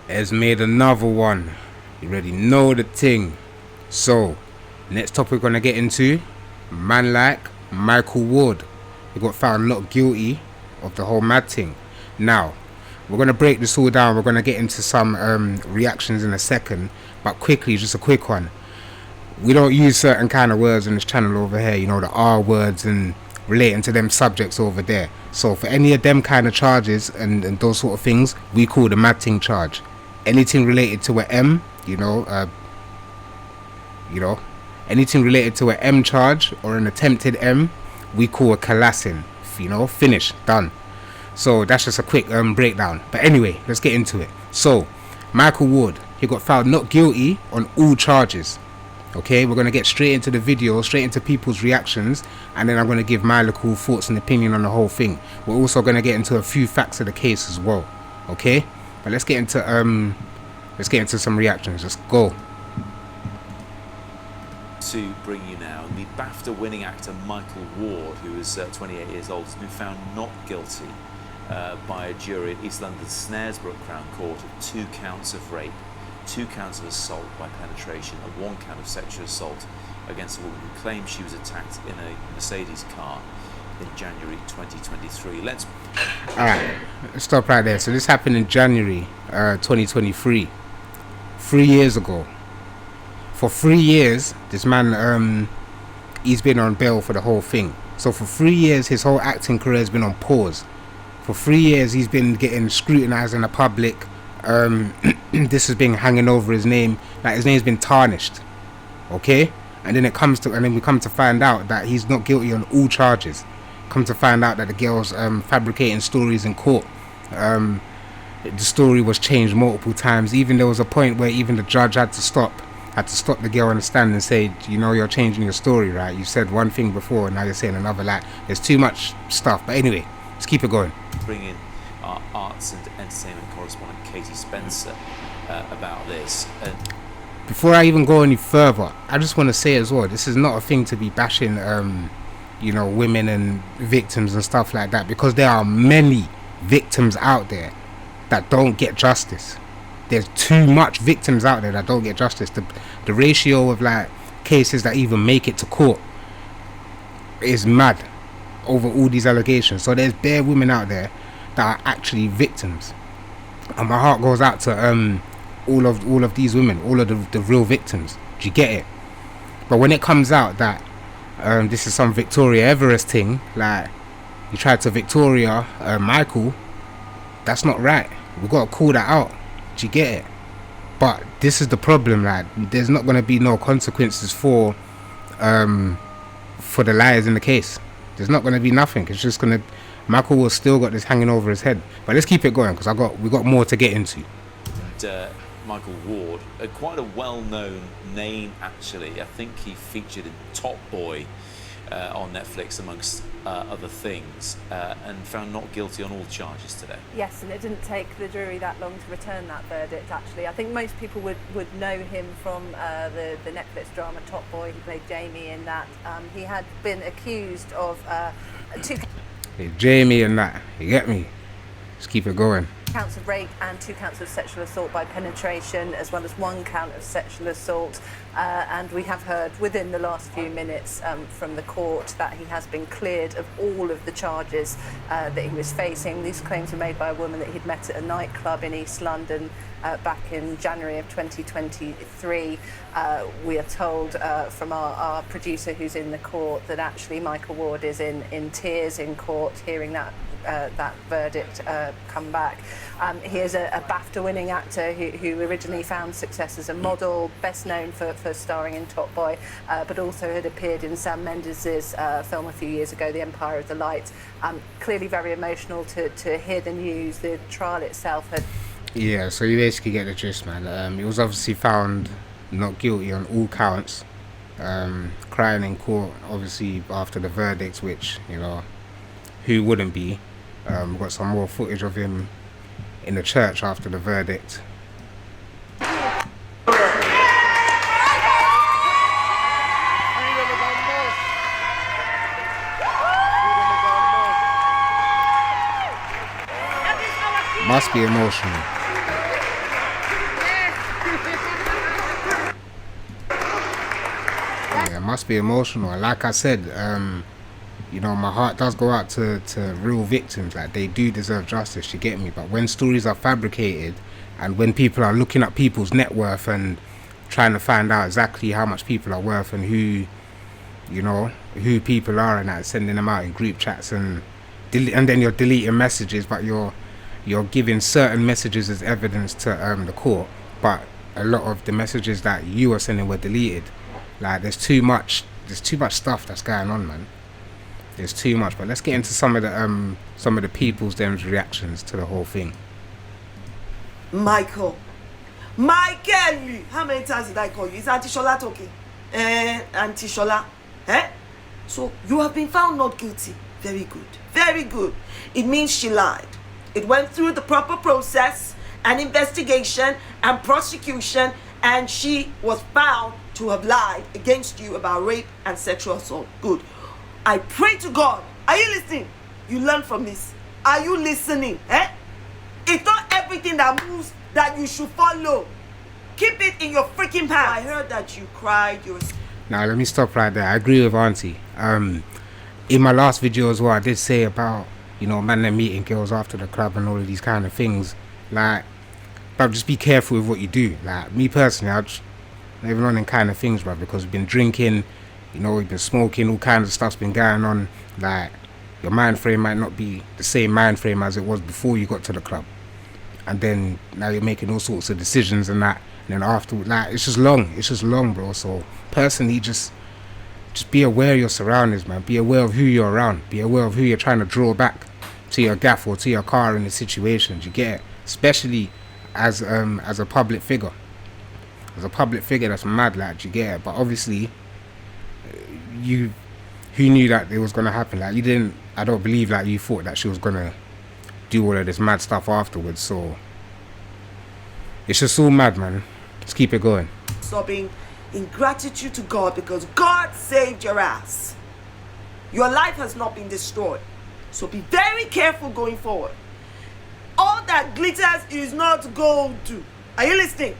has made another one. You already know the thing. So, next topic we're gonna get into, man like Michael Ward. He got found not guilty of the whole mad thing. Now, we're gonna break this all down. We're gonna get into some reactions in a second, but quickly, just a quick one. We don't use certain kind of words in this channel over here, you know, the R words and relating to them subjects over there. So for any of them kind of charges and those sort of things, we call the mad thing charge. Anything related to an M, anything related to an M charge or an attempted M, we call a collassing. Finish, done. So that's just a quick breakdown. But anyway, let's get into it. So Michael Ward, he got found not guilty on all charges. Okay, we're going to get straight into the video, straight into people's reactions, and then I'm going to give my little thoughts and opinion on the whole thing. We're also going to get into a few facts of the case as well. Okay, but let's get into some reactions. Let's go. To bring you now, the BAFTA-winning actor Michael Ward, who is 28 years old, has been found not guilty by a jury at East London's Snaresbrook Crown Court of 2 counts of rape, 2 counts of assault by penetration, and 1 count of sexual assault against a woman who claimed she was attacked in a Mercedes car in January 2023. Alright, let's stop right there. So this happened in January 2023, 3 years ago. For 3 years, this man, he's been on bail for the whole thing. So for 3 years, his whole acting career has been on pause. For 3 years, he's been getting scrutinized in the public. This has been hanging over his name, like his name's been tarnished. Okay, and then we come to find out that he's not guilty on all charges. Come to find out that the girl's fabricating stories in court. The story was changed multiple times. Even there was a point where even the judge had to stop the girl on the stand and say, you're changing your story, right? You said one thing before and now you're saying another. Like, there's too much stuff. But anyway, let's keep it going. Bring in our arts and entertainment correspondent Katie Spencer about this. Before I even go any further, I just want to say as well, this is not a thing to be bashing women and victims and stuff like that, because there are many victims out there that don't get justice. There's too much victims out there that don't get justice. The ratio of like cases that even make it to court is mad over all these allegations. So there's bare women out there that are actually victims, and my heart goes out to all of these women, all of the real victims. Do you get it? But when it comes out that this is some Victoria Everest thing, like you tried to Victoria Michael, that's not right. We gotta call that out. Do you get it? But this is the problem, like there's not gonna be no consequences for the liars in the case. There's not gonna be nothing. It's just gonna, Michael will still got this hanging over his head. But let's keep it going, because we got more to get into. And Michael Ward, quite a well-known name actually. I think he featured in Top Boy on Netflix amongst other things, and found not guilty on all charges today. Yes, and it didn't take the jury that long to return that verdict actually. I think most people would know him from the Netflix drama Top Boy. He played Jamie in that. He had been accused of 2 Hey, Jamie and that, you get me? Let's keep it going. counts of rape and 2 counts of sexual assault by penetration, as well as 1 count of sexual assault. And we have heard within the last few minutes from the court that he has been cleared of all of the charges that he was facing. These claims were made by a woman that he'd met at a nightclub in East London back in January of 2023. We are told from our producer who's in the court that actually Michael Ward is in tears in court hearing that verdict come back. He is a BAFTA-winning actor who originally found success as a model, best known for starring in Top Boy, but also had appeared in Sam Mendes' film a few years ago, The Empire of the Light. Clearly very emotional to hear the news. The trial itself had... Yeah, so you basically get the gist, man. He was obviously found not guilty on all counts, crying in court, obviously, after the verdict, which, who wouldn't be? We've got some more footage of him in the church after the verdict. Must be emotional. must be emotional. And like I said, you know, my heart does go out to real victims. Like, they do deserve justice, you get me? But when stories are fabricated, and when people are looking at people's net worth and trying to find out exactly how much people are worth and who, you know, who people are, and that, sending them out in group chats, and then you're deleting messages, but you're giving certain messages as evidence to the court, but a lot of the messages that you were sending were deleted. Like, there's too much stuff that's going on, man. There's too much. But let's get into some of the people's them's reactions to the whole thing. Michael, how many times did I call you? Is Auntie Shola talking? Auntie Shola, So you have been found not guilty. Very good, very good. It means she lied. It went through the proper process and investigation and prosecution, and she was found to have lied against you about rape and sexual assault. Good. I pray to God. Are you listening? You learn from this. Are you listening? It's not everything that moves that you should follow. Keep it in your freaking pants. I heard that you cried. Now let me stop right there. I agree with Auntie. In my last video as well, I did say about, you know, man, them meeting girls after the club and all of these kind of things. Like, but just be careful with what you do. Like, me personally, I just never on them kind of things, bro, because we've been drinking, you know, we've been smoking, all kinds of stuff's been going on. Like, your mind frame might not be the same mind frame as it was before you got to the club, and then now you're making all sorts of decisions and that, and then after, like, it's just long, bro. So personally, just be aware of your surroundings, man. Be aware of who you're around. Be aware of who you're trying to draw back to your gaff or to your car in the situations. You get it? Especially as a public figure. As a public figure, that's mad, like, you get it? But obviously, who knew that it was gonna happen? Like, you didn't. I don't believe like you thought that she was gonna do all of this mad stuff afterwards. So it's just all mad, man. Let's keep it going. Sobbing in gratitude to God because God saved your ass. Your life has not been destroyed. So be very careful going forward. All that glitters is not gold. Are you listening?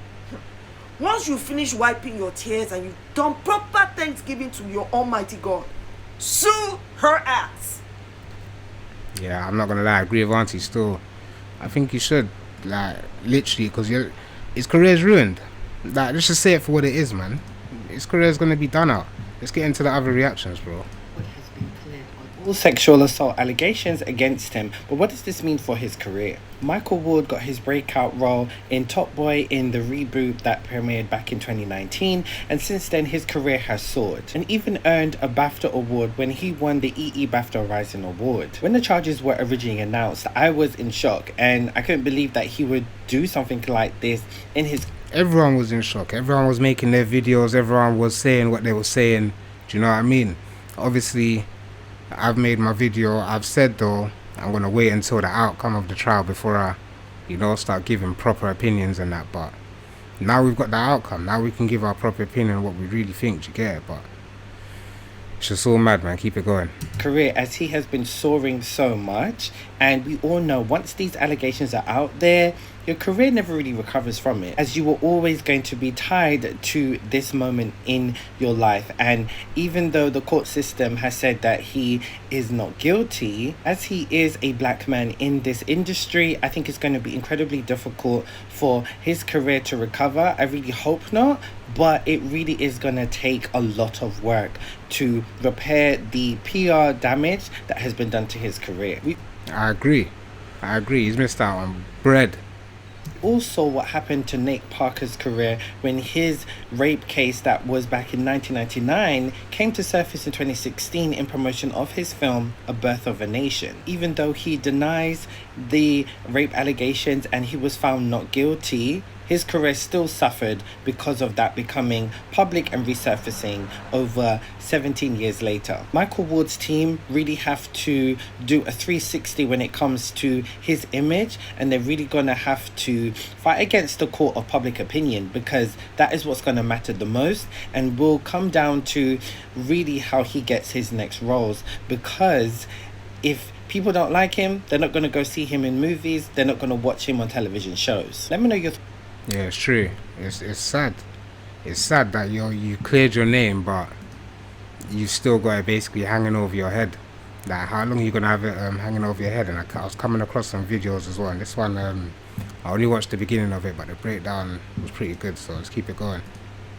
Once you finish wiping your tears and you've done proper thanksgiving to your almighty God, sue her ass. Yeah, I'm not gonna lie, I agree with Auntie still. I think you should, like, literally, because his career's ruined. Like, let's just say it for what it is, man. His career's gonna be done out. Let's get into the other reactions, bro. All sexual assault allegations against him, but what does this mean for his career? Michael Ward got his breakout role in Top Boy in the reboot that premiered back in 2019, and since then his career has soared, and even earned a BAFTA award when he won the BAFTA Rising Award. When the charges were originally announced, I was in shock, and I couldn't believe that he would do something like this in his... Everyone was in shock. Everyone was making their videos. Everyone was saying what they were saying. Do you know what I mean? Obviously, I've made my video. I've said, though, I'm going to wait until the outcome of the trial before I, you know, start giving proper opinions and that. But now we've got the outcome. Now we can give our proper opinion on what we really think. Do you get it? But it's just all mad, man. Keep it going. Career, as he has been soaring so much, and we all know once these allegations are out there, your career never really recovers from it, as you were always going to be tied to this moment in your life. And even though the court system has said that he is not guilty, as he is a black man in this industry, I think it's going to be incredibly difficult for his career to recover. I really hope not, but it really is going to take a lot of work to repair the PR damage that has been done to his career. I agree. He's missed out on bread. Also, what happened to Nate Parker's career when his rape case that was back in 1999 came to surface in 2016 in promotion of his film A Birth of a Nation. Even though he denies the rape allegations and he was found not guilty, his career still suffered because of that becoming public and resurfacing over 17 years later. Michael Ward's team really have to do a 360 when it comes to his image, and they're really going to have to fight against the court of public opinion, because that is what's going to matter the most, and will come down to really how he gets his next roles. Because if people don't like him, they're not going to go see him in movies, they're not going to watch him on television shows. Let me know your Yeah, it's true. It's sad. It's sad that you cleared your name, but you still got it basically hanging over your head. Like, how long are you gonna have it hanging over your head? And I was coming across some videos as well. And this one, I only watched the beginning of it, but the breakdown was pretty good. So let's keep it going.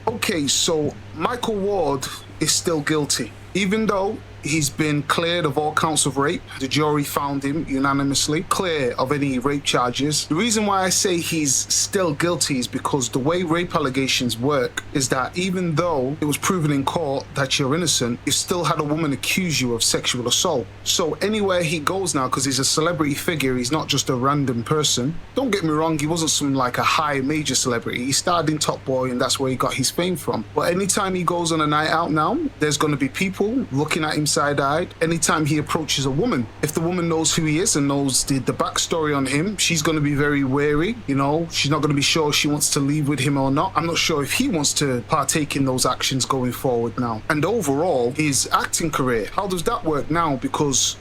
Okay, so Michael Ward is still guilty. Even though he's been cleared of all counts of rape, the jury found him unanimously clear of any rape charges. The reason why I say he's still guilty is because the way rape allegations work is that even though it was proven in court that you're innocent, you still had a woman accuse you of sexual assault. So anywhere he goes now, because he's a celebrity figure, he's not just a random person. Don't get me wrong, he wasn't some like a high major celebrity. He starred in Top Boy and that's where he got his fame from. But anytime he goes on a night out now, there's going to be people looking at him side-eyed. Anytime he approaches a woman, if the woman knows who he is and knows the backstory on him, she's going to be very wary. You know, she's not going to be sure if she wants to leave with him or not. I'm not sure if he wants to partake in those actions going forward now. And overall, his acting career, how does that work now? Because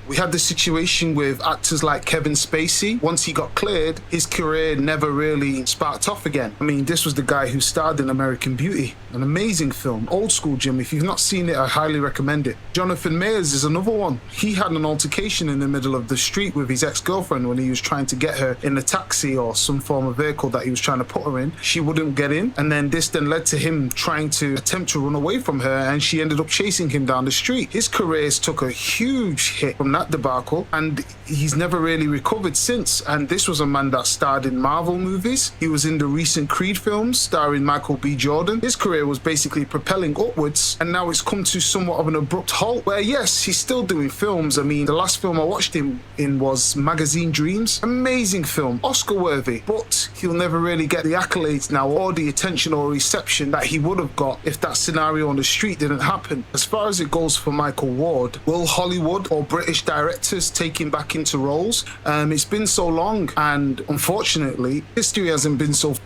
we had this situation with actors like Kevin Spacey. Once he got cleared, his career never really sparked off again. I mean, this was the guy who starred in American Beauty, an amazing film, old school, Jim. If you've not seen it, I highly recommend it. Jonathan Mayers is another one. He had an altercation in the middle of the street with his ex-girlfriend when he was trying to get her in a taxi or some form of vehicle that he was trying to put her in. She wouldn't get in, and then this then led to him trying to attempt to run away from her, and she ended up chasing him down the street. His career took a huge hit from that debacle, and he's never really recovered since. And this was a man that starred in Marvel movies. He was in the recent Creed films starring Michael B. Jordan. His career was basically propelling upwards, and now it's come to somewhat of an abrupt halt where, yes, he's still doing films. I mean, the last film I watched him in was Magazine Dreams. Amazing film, Oscar worthy, but he'll never really get the accolades now or the attention or reception that he would have got if that scenario on the street didn't happen. As far as it goes for Michael Ward, will Hollywood or British directors take him back into roles? It's been so long, and unfortunately history hasn't been so.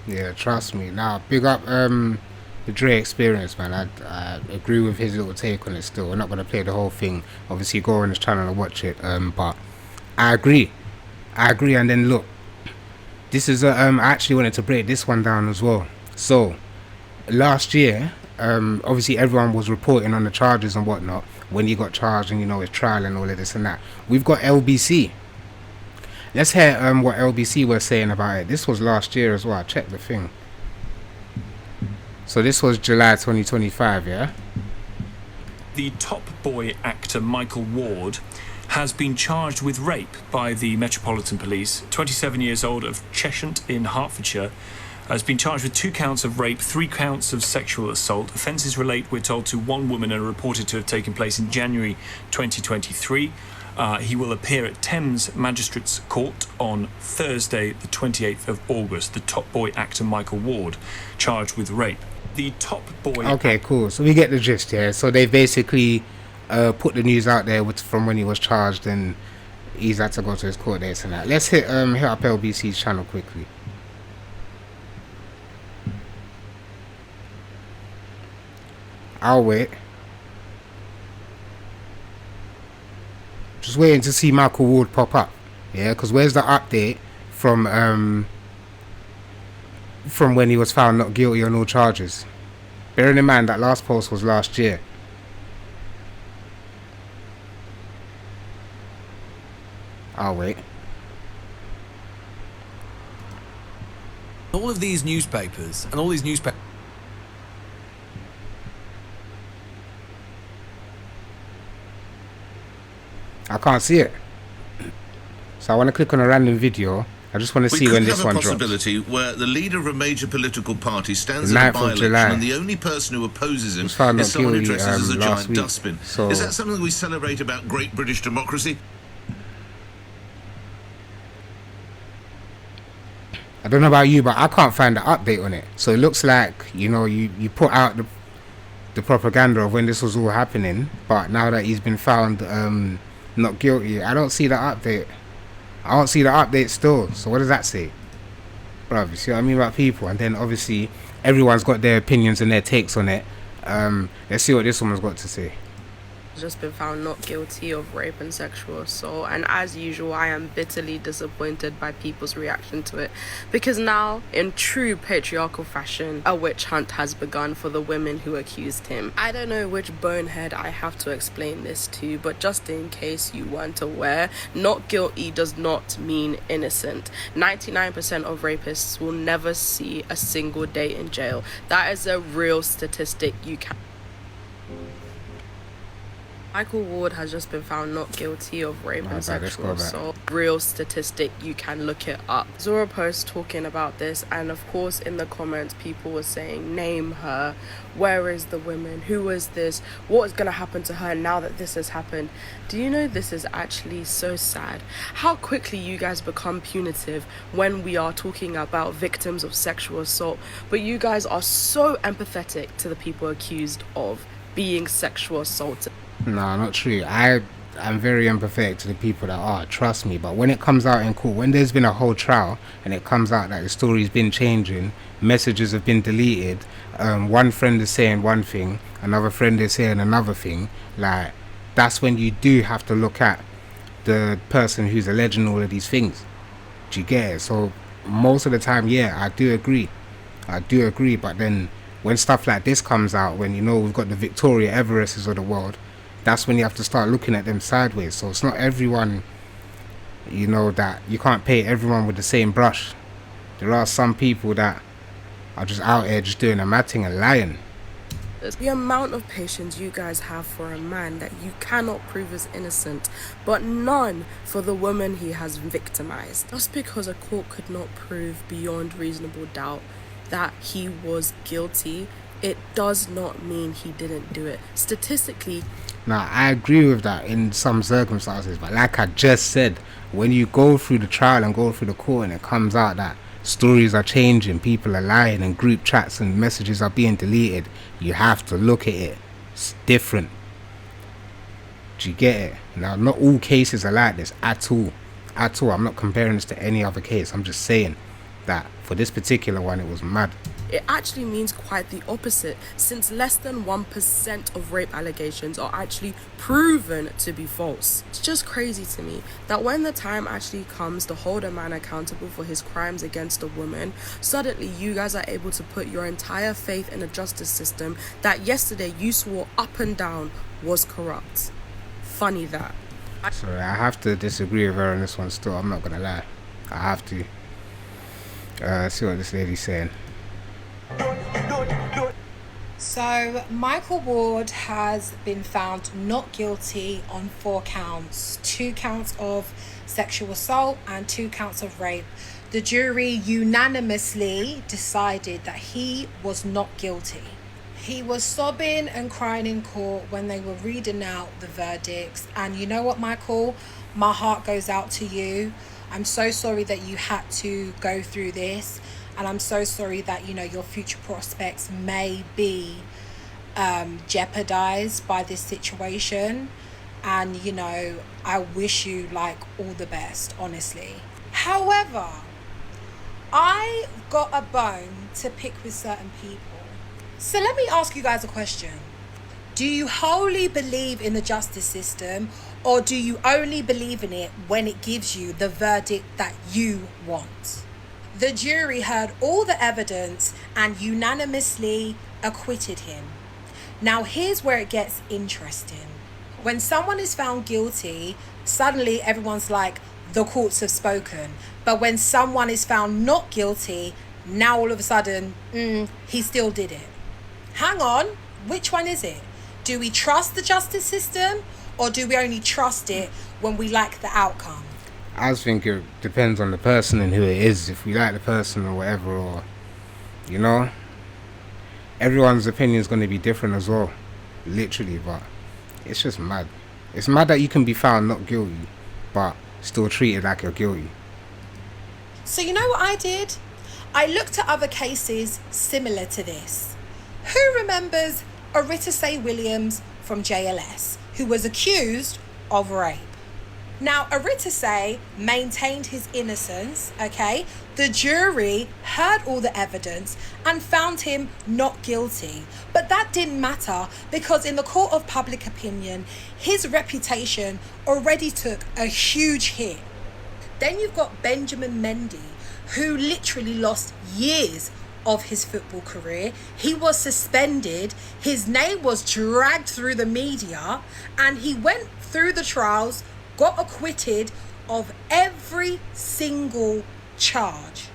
Yeah, trust me. Now, big up the Dre Experience, man. I agree with his little take on it still. We're not going to play the whole thing. Obviously, go on his channel and watch it. But I agree. And then look, this is I actually wanted to break this one down as well. So, last year, obviously everyone was reporting on the charges and whatnot when he got charged, and you know, his trial and all of this and that. We've got LBC. Let's hear what LBC was saying about it. This was last year as well. I checked the thing. So this was July 2025, yeah? The Top Boy actor Michael Ward has been charged with rape by the Metropolitan Police. 27 years old, of Cheshant in Hertfordshire, has been charged with 2 counts of rape, 3 counts of sexual assault. Offences relate, we're told, to one woman and are reported to have taken place in January 2023. He will appear at Thames Magistrates Court on Thursday, the 28th of August. The Top Boy actor Michael Ward, charged with rape. The Top Boy... Okay, cool. So we get the gist here. So they basically put the news out there from when he was charged, and he's had to go to his court dates and that. Let's hit up LBC's channel quickly. I'll wait. Just waiting to see Michael Ward pop up. Yeah, because where's the update from when he was found not guilty on all charges? Bearing in mind that last post was last year. I'll wait. All of these newspapers and all these newspapers. I can't see it. So I want to click on a random video. I just want to see when this one drops. We could have a possibility where the leader of a major political party stands in The a 9th of by-election July. and the only person who opposes him Was found not is someone who guilty, dresses as a last giant week. dustbin. So- Is that something we celebrate about great British democracy? I don't know about you, but I can't find the update on it. So it looks like, you know, you put out the propaganda of when this was all happening, but now that he's been found not guilty, I don't see the update. I don't see the update still. So what does that say? Bruv, you see what I mean about people? And then obviously everyone's got their opinions and their takes on it. Let's see what this woman's got to say. just been found not guilty of rape and sexual assault, and as usual I am bitterly disappointed by people's reaction to it, because now in true patriarchal fashion a witch hunt has begun for the women who accused him. I don't know which bonehead I have to explain this to, but just in case you weren't aware, not guilty does not mean innocent. 99% of rapists will never see a single day in jail. That is a real statistic you can. Michael Ward has just been found not guilty of rape and sexual assault. Real statistic, you can look it up. Zora post talking about this, and of course in the comments people were saying, name her, where is the women, who is this, what is going to happen to her now that this has happened. Do you know this is actually so sad? How quickly you guys become punitive when we are talking about victims of sexual assault, but you guys are so empathetic to the people accused of being sexual assaulted. No, not true. I'm very empathetic to the people that are, trust me. But when it comes out in court, when there's been a whole trial and it comes out that the story's been changing, messages have been deleted, one friend is saying one thing, another friend is saying another thing, like, that's when you do have to look at the person who's alleging all of these things. Do you get it? So most of the time, yeah, I do agree, but then when stuff like this comes out, when you know we've got the Victoria Everests of the world, that's when you have to start looking at them sideways. So it's not everyone, you know, that you can't paint everyone with the same brush. There are some people that are just out here just doing a mad thing and lying. The amount of patience you guys have for a man that you cannot prove is innocent, but none for the woman he has victimized. Just because a court could not prove beyond reasonable doubt that he was guilty, it does not mean he didn't do it. Statistically, now, I agree with that in some circumstances, but like I just said, when you go through the trial and go through the court and it comes out that stories are changing, people are lying, and group chats and messages are being deleted, you have to look at it. It's different. Do you get it? Now, not all cases are like this at all. At all. I'm not comparing this to any other case. I'm just saying that for this particular one, it was mad. It actually means quite the opposite, since less than 1% of rape allegations are actually proven to be false. It's just crazy to me that when the time actually comes to hold a man accountable for his crimes against a woman, suddenly you guys are able to put your entire faith in a justice system that yesterday you swore up and down was corrupt. Funny that. Sorry, I have to disagree with her on this one still. I'm not gonna lie. I have to. See what this lady's saying. So Michael Ward has been found not guilty on 4 counts, 2 counts of sexual assault and 2 counts of rape. The jury unanimously decided that he was not guilty. He was sobbing and crying in court when they were reading out the verdicts. And you know what, Michael? My heart goes out to you. I'm so sorry that you had to go through this. And I'm so sorry that, you know, your future prospects may be jeopardized by this situation. And, you know, I wish you, like, all the best, honestly. However, I got a bone to pick with certain people. So let me ask you guys a question. Do you wholly believe in the justice system, or do you only believe in it when it gives you the verdict that you want? The jury heard all the evidence and unanimously acquitted him. Now here's where it gets interesting. When someone is found guilty, suddenly everyone's like, the courts have spoken. But when someone is found not guilty, now all of a sudden, he still did it. Hang on, which one is it? Do we trust the justice system, or do we only trust it when we like the outcome? I just think it depends on the person and who it is. If we like the person or whatever, or, you know, everyone's opinion is going to be different as well, literally. But it's just mad. It's mad that you can be found not guilty, but still treated like you're guilty. So you know what I did? I looked at other cases similar to this. Who remembers Arita Say Williams from JLS, who was accused of rape? Now, Aritase maintained his innocence, okay? The jury heard all the evidence and found him not guilty. But that didn't matter because in the court of public opinion, his reputation already took a huge hit. Then you've got Benjamin Mendy, who literally lost years of his football career. He was suspended, his name was dragged through the media, and he went through the trials, got acquitted of every single charge.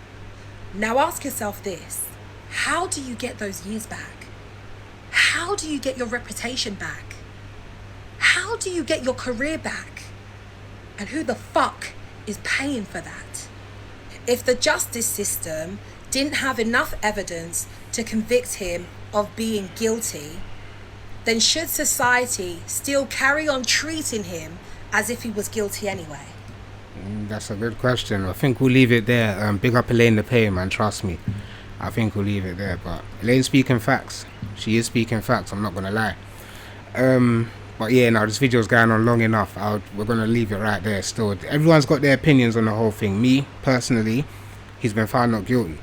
Now ask yourself this: how do you get those years back? How do you get your reputation back? How do you get your career back? And who the fuck is paying for that? If the justice system didn't have enough evidence to convict him of being guilty, then should society still carry on treating him as if he was guilty anyway? That's a good question. I think we'll leave it there. Big up Elaine the Pay, man, trust me. I think we'll leave it there. But Elaine's speaking facts. She is speaking facts, I'm not going to lie. But yeah, now this video's going on long enough. We're going to leave it right there still. Everyone's got their opinions on the whole thing. Me, personally, he's been found not guilty.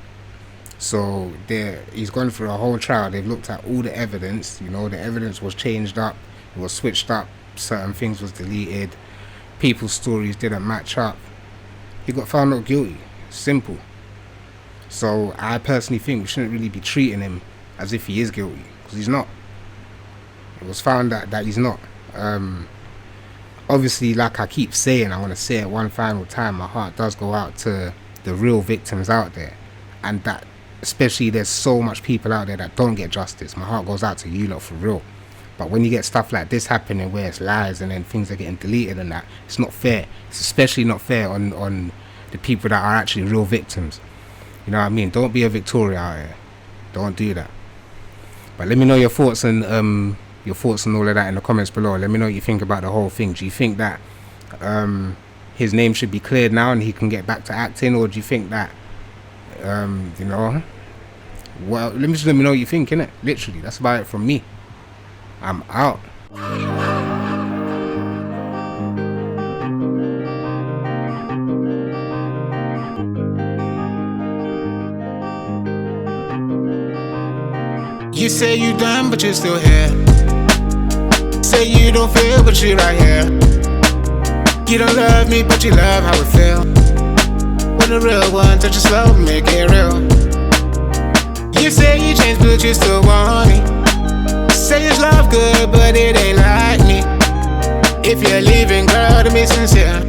So he's gone through a whole trial. They've looked at all the evidence. You know, the evidence was changed up. It was switched up. Certain things was deleted. People's stories didn't match up. He got found not guilty. Simple. So I personally think we shouldn't really be treating him as if he is guilty, because he's not. It was found that he's not. Obviously, like I keep saying, I want to say it one final time, my heart does go out to the real victims out there, and that especially there's so much people out there that don't get justice. My heart goes out to you lot for real. But when you get stuff like this happening where it's lies and then things are getting deleted and that, it's not fair. It's especially not fair on the people that are actually real victims. You know what I mean? Don't be a Victoria out here. Don't do that. But let me know your thoughts and all of that in the comments below. Let me know what you think about the whole thing. Do you think that his name should be cleared now and he can get back to acting, or do you think that you know, well, let me know what you think, innit? Literally, that's about it from me. I'm out. You say you done, but you're still here. Say you don't feel, but you're right here. You don't love me, but you love how it feel. When the real one touch you slow, make it real. You say you changed, but you still want me. Say it's love good, but it ain't like me. If you're leaving, girl, to be sincere,